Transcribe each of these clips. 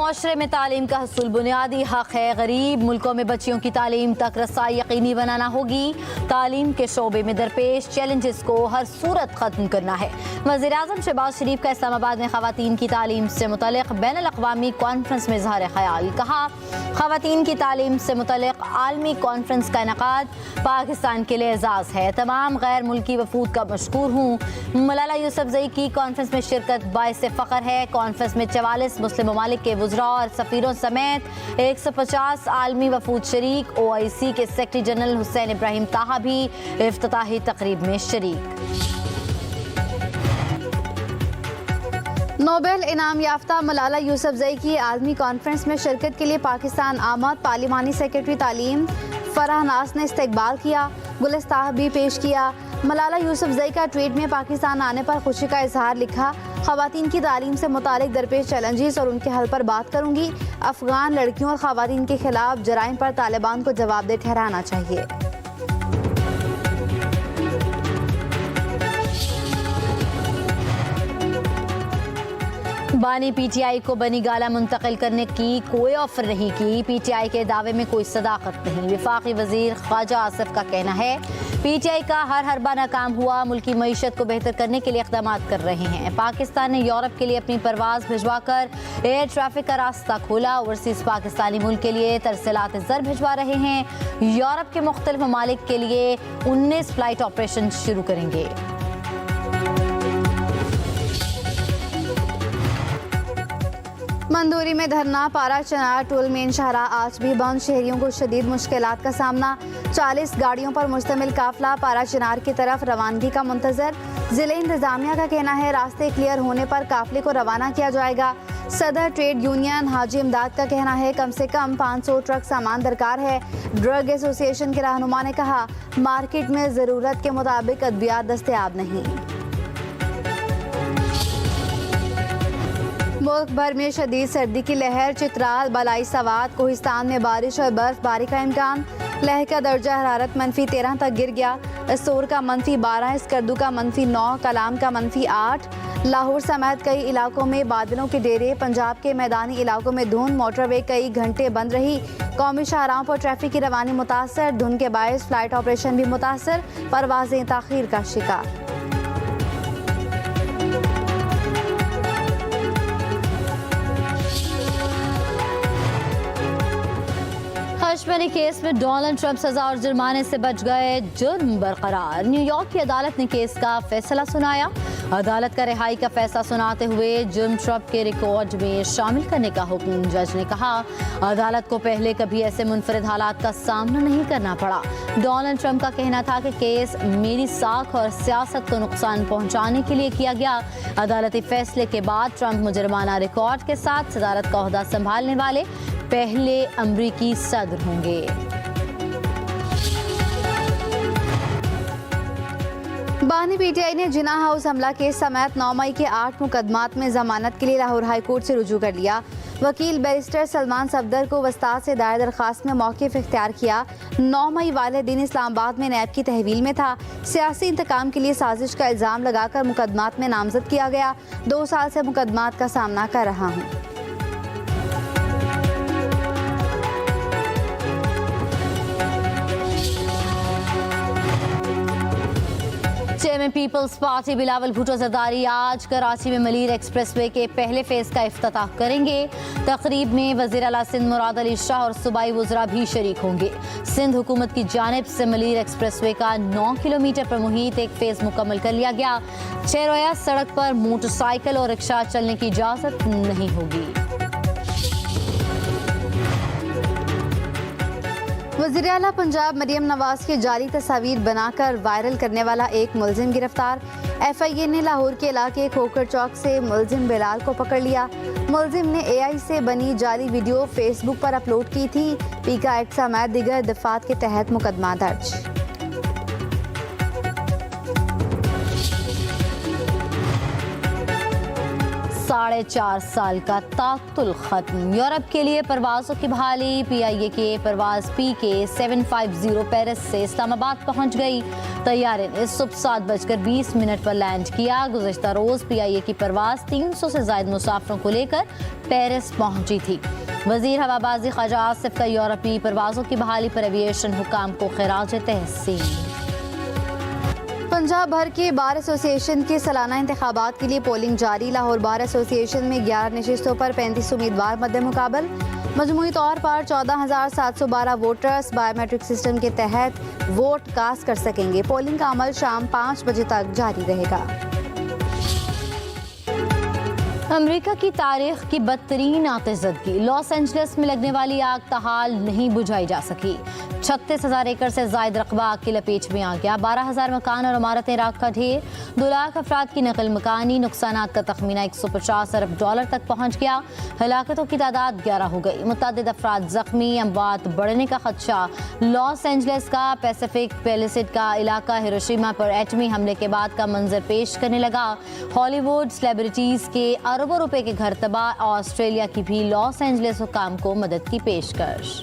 मुआशरे में तालीम का हसूल बुनियादी हक है। गरीब मुल्कों में बच्चियों की तालीम तक रसाई यकीनी बनाना होगी। तालीम के शोबे में दरपेश चैलेंजेस को हर सूरत खत्म करना है। वज़ीर आज़म शहबाज शरीफ का इस्लामाबाद में ख़वातीन की तालीम से मुतल्लिक़ बैनुल अक़वामी कॉन्फ्रेंस में इज़हार ख़याल। कहा, ख़वातीन की तालीम से मुतल्लिक़ आलमी कॉन्फ्रेंस का इनेकाद पाकिस्तान के लिए एजाज़ है। तमाम गैर मुल्की वफूद का मशकूर हूँ। मलाला यूसुफ़ज़ई की कॉन्फ्रेंस में शिरकत बाइस फ़ख्र है। कॉन्फ्रेंस में 44 मुस्लिम ममालिक के वज़रा और सफ़ीरों समेत 150 आलमी वफूद शरीक। OIC के सेक्रेटरी जनरल हुसैन इब्राहिम ताहा भी इफ्तिताही तकरीब में शरीक। नोबेल इनाम याफ्ता मलाला यूसुफ़ज़ई की आलमी कॉन्फ्रेंस में शिरकत के लिए पाकिस्तान आमद। पार्लिमानी सेक्रेटरी तालीम फराह नास ने इस्तकबाल किया, गुलिस्ताह भी पेश किया। मलाला यूसुफ़ज़ई का ट्वीट में पाकिस्तान आने पर खुशी का इजहार लिखा। ख़वातीन की तालीम से मुतालिक दरपेश चैलेंजेस और उनके हल पर बात करूंगी। अफ़गान लड़कियों और ख़वातीन के खिलाफ जराइम पर तालिबान को जवाबदेह ठहराना चाहिए। बानी PTI को बनी गाला मुंतकिल करने की कोई ऑफर नहीं की। PTI के दावे में कोई सदाकत नहीं। वफाकी वजीर ख्वाजा आसिफ का कहना है, PTI का हर हरबा नाकाम हुआ। मुल्की मईशत को बेहतर करने के लिए इक़दाम कर रहे हैं। पाकिस्तान ने यूरोप के लिए अपनी परवाज़ भिजवाकर एयर ट्रैफिक का रास्ता खोला। ओवरसीज़ पाकिस्तानी मुल्क के लिए तरसीलात ज़र भिजवा रहे हैं। यूरोप के मुख्तलिफ ममालिक के लिए 19 फ्लाइट ऑपरेशन शुरू करेंगे। मंदूरी में धरना, पारा चनार टोल मेन शाहरा आज भी बंद। शहरियों को शदीद मुश्किलात का सामना। 40 गाड़ियों पर मुश्तमिल काफिला पारा चनार की तरफ रवानगी का मुंतजर। जिले इंतजामिया का कहना है, रास्ते क्लियर होने पर काफिले को रवाना किया जाएगा। सदर ट्रेड यूनियन हाजी इमदाद का कहना है, कम से कम 500 ट्रक सामान दरकार है। ड्रग एसोसिएशन के रहनुमा ने कहा, मार्केट में ज़रूरत के मुताबिक अद्वियात दस्तयाब नहीं। मुल्क भर में शदीद सर्दी की लहर। चित्राल, बलाई सवात, कोहिस्तान में बारिश और बर्फबारी का इम्कान। लहर का दर्जा हरारत -13 तक गिर गया। सोर का -12, स्कर्दू का -9, कलाम का -8। लाहौर समेत कई इलाकों में बादलों के डेरे। पंजाब के मैदानी इलाकों में धुंध, मोटरवे कई घंटे बंद रही। कौमी शाहराहों पर ट्रैफिक की रवानी मुतासर। धुंध के बायस फ्लाइट ऑपरेशन भी मुतासर, परवाजें ताखीर का शिकार। हशमनी केस में डोनाल्ड ट्रंप सजा और जुर्माने से बच गए, जुर्म बरकरार। न्यूयॉर्क की अदालत ने केस का फैसला सुनाया। अदालत का रिहाई का फैसला सुनाते हुए जुर्म ट्रंप के रिकॉर्ड में शामिल करने का हुक्म। जज ने कहा, अदालत को पहले कभी ऐसे मुनफरिद हालात का सामना नहीं करना पड़ा। डोनाल्ड ट्रंप का कहना था कि केस मेरी साख और सियासत को नुकसान पहुंचाने के लिए किया गया। अदालती फैसले के बाद ट्रंप मुजरमाना रिकॉर्ड के साथ सदारत का ओहदा संभालने वाले पहले अमरीकी सदर होंगे। बानी PTI ने जिना हाउस हमला केस समेत 9 मई के 8 मुकदमात में जमानत के लिए लाहौर हाई कोर्ट से रुजू कर लिया। वकील बैरिस्टर सलमान सफदर को वस्ताद से दायर दरखास्त में मौक़िफ़ इख्तियार किया। 9 मई वाले दिन इस्लामाबाद में नैब की तहवील में था। सियासी इंतकाम के लिए साजिश का इल्ज़ाम लगाकर मुकदमात में नामजद किया गया। 2 साल से मुकदमात का सामना कर रहा हूँ। चेयरमैन पीपल्स पार्टी बिलावल भुट्टो जरदारी आज कराची में मलीर एक्सप्रेसवे के पहले फेज का इफ्तिताह करेंगे। तकरीब में वज़ीर आला सिंध मुराद अली शाह और सूबाई वज़रा भी शरीक होंगे। सिंध हुकूमत की जानिब से मलीर एक्सप्रेसवे का 9 किलोमीटर पर मुहित एक फेज मुकम्मल कर लिया गया। 6 रोया सड़क पर मोटरसाइकिल और रिक्शा चलने की इजाज़त नहीं होगी। वज़ीर आला पंजाब मरियम नवाज की जाली तस्वीर बनाकर वायरल करने वाला एक मुलजिम गिरफ्तार। FIA ने लाहौर के इलाके खोकर चौक से मुलजिम बिलाल को पकड़ लिया। मुलजिम ने AI से बनी जाली वीडियो फेसबुक पर अपलोड की थी। पीका एक्ट समेत दिगर दफात के तहत मुकदमा दर्ज। 4.5 साल का तातुल खत्म। यूरोप के लिए परवाजों की बहाली। PIA की परवाज PK 750 पेरिस से इस्लामाबाद पहुंच गई। तैयारे ने सुबह 7:20 पर लैंड किया। गुज़िश्ता रोज PIA की परवाज 300 से ज्यादा मुसाफिरों को लेकर पेरिस पहुंची थी। वजीर हवाबाजी ख्वाजा आसिफ का यूरोपी परवाजों की बहाली पर एविएशन हुकाम को खिराज तहसीन। पंजाब भर के बार एसोसिएशन के सालाना इंतखाबात के लिए पोलिंग जारी। लाहौर बार एसोसिएशन में 11 नशिस्तों पर 35 उम्मीदवार मद्दे मुकाबल। मजमूई तौर पर 14,712 वोटर्स बायोमेट्रिक सिस्टम के तहत वोट कास्ट कर सकेंगे। पोलिंग का अमल शाम 5 बजे तक जारी रहेगा। अमेरिका की तारीख की बदतरीन आतिशबाजी। लॉस एंजलिस में लगने वाली आग तहाल नहीं बुझाई जा सकी। 36,000 एकड़ से ज्यादा रकबा आग की लपेट में आ गया। 12,000 मकान और इमारतें राख का ढेर। 2 लाख अफराद की नकल मकानी। नुकसानात का तखमीना $150 अरब तक पहुंच गया। हलाकतों की तादाद 11 हो गई। मुतअद्दिद अफराद जख्मी। अमवात बढ़ने का खदशा। लॉस एंजलिस का पैसिफिक पैलिसेड का इलाका हिरोशिमा पर एटमी हमले के बाद का मंजर पेश करने लगा। हॉलीवुड सेलिब्रिटीज के अरबों रुपए के घर तबाह। ऑस्ट्रेलिया की भी लॉस एंजलिस हुकाम को मदद की पेशकश।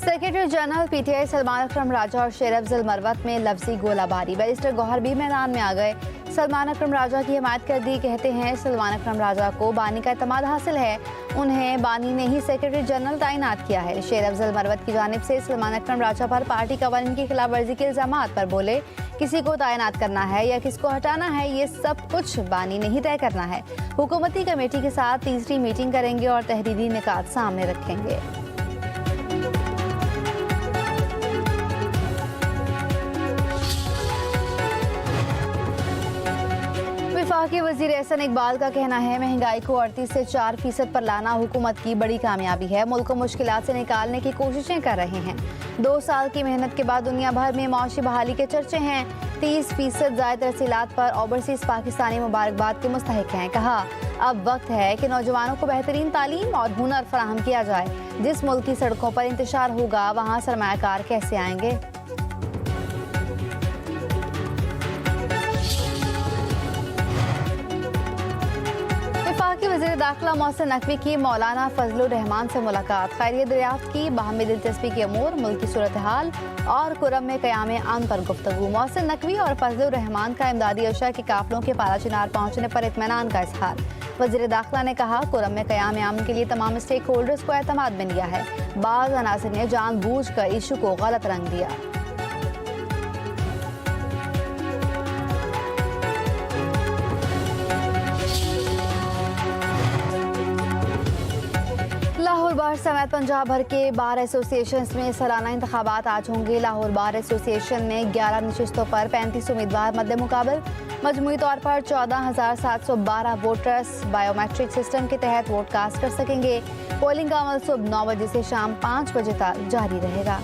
सेक्रेटरी जनरल PTI सलमान अकरम राजा और शेर अफजल मरवत में लफ्जी गोलाबारी। बैरिस्टर गौहर भी मैदान में आ गए। सलमान अकरम राजा की हिमायत कर दी। कहते हैं सलमान अकरम राजा को बानी का एतमाद हासिल है। उन्हें बानी ने ही सेक्रेटरी जनरल तैनात किया है। शेर अफजल मरवत की जानिब से सलमान अकरम राजा पर पार्टी कवानीन की खिलाफ वर्जी के इल्जामात पर बोले, किसी को तैनात करना है या किसको हटाना है ये सब कुछ बानी ने ही तय करना है। हुकूमती कमेटी के साथ तीसरी मीटिंग करेंगे और तहरीरी निकात सामने रखेंगे। वफाकी वजीर एहसन इकबाल का कहना है महंगाई को 38 से 4% पर लाना हुकूमत की बड़ी कामयाबी है। मुल्क को मुश्किलात से निकालने की कोशिशें कर रहे हैं। 2 साल की मेहनत के बाद दुनिया भर में मौशी बहाली के चर्चे हैं। 30% जायद रसीलात पर ओवरसीज पाकिस्तानी मुबारकबाद के मुस्तहिक हैं। कहा अब वक्त है कि नौजवानों को बेहतरीन तालीम और हुनर फराहम किया जाए। जिस मुल्क की सड़कों पर इंतशार होगा वहाँ सरमायाकार कैसे आएंगे। वफाकी वज़ीर दाखिला मोहसिन नकवी की मौलाना फजलुर रहमान से मुलाकात। खैरियत दरियाफ्त की, बाहमी दिलचस्पी की अमूर, मुल्की सूरत हाल और कुरम में क़याम अमन पर गुफ्तगू। मोहसिन नकवी और फजलुर रहमान का इमदादी अशा के काफिलों के पारा चिनार पहुंचने पर इत्मीनान का इजहार। वज़ीर दाखिला ने कहा कुरम में क़याम अमन के लिए तमाम स्टेक होल्डर्स को एतमाद में लिया है। बाज़ अनासिर ने जानबूझकर इशू को गलत रंग दिया। लाहौर बार समेत पंजाब भर के बार एसोसिएशन में सालाना इंतखाबात आज होंगे। लाहौर बार एसोसिएशन में 11 नशिस्तों पर 35 उम्मीदवार मद्दे मुकाबल। मजमूई तौर पर 14,712 वोटर्स बायोमेट्रिक सिस्टम के तहत वोट कास्ट कर सकेंगे। पोलिंग का अमल सुबह 9 बजे से शाम 5 बजे तक जारी रहेगा।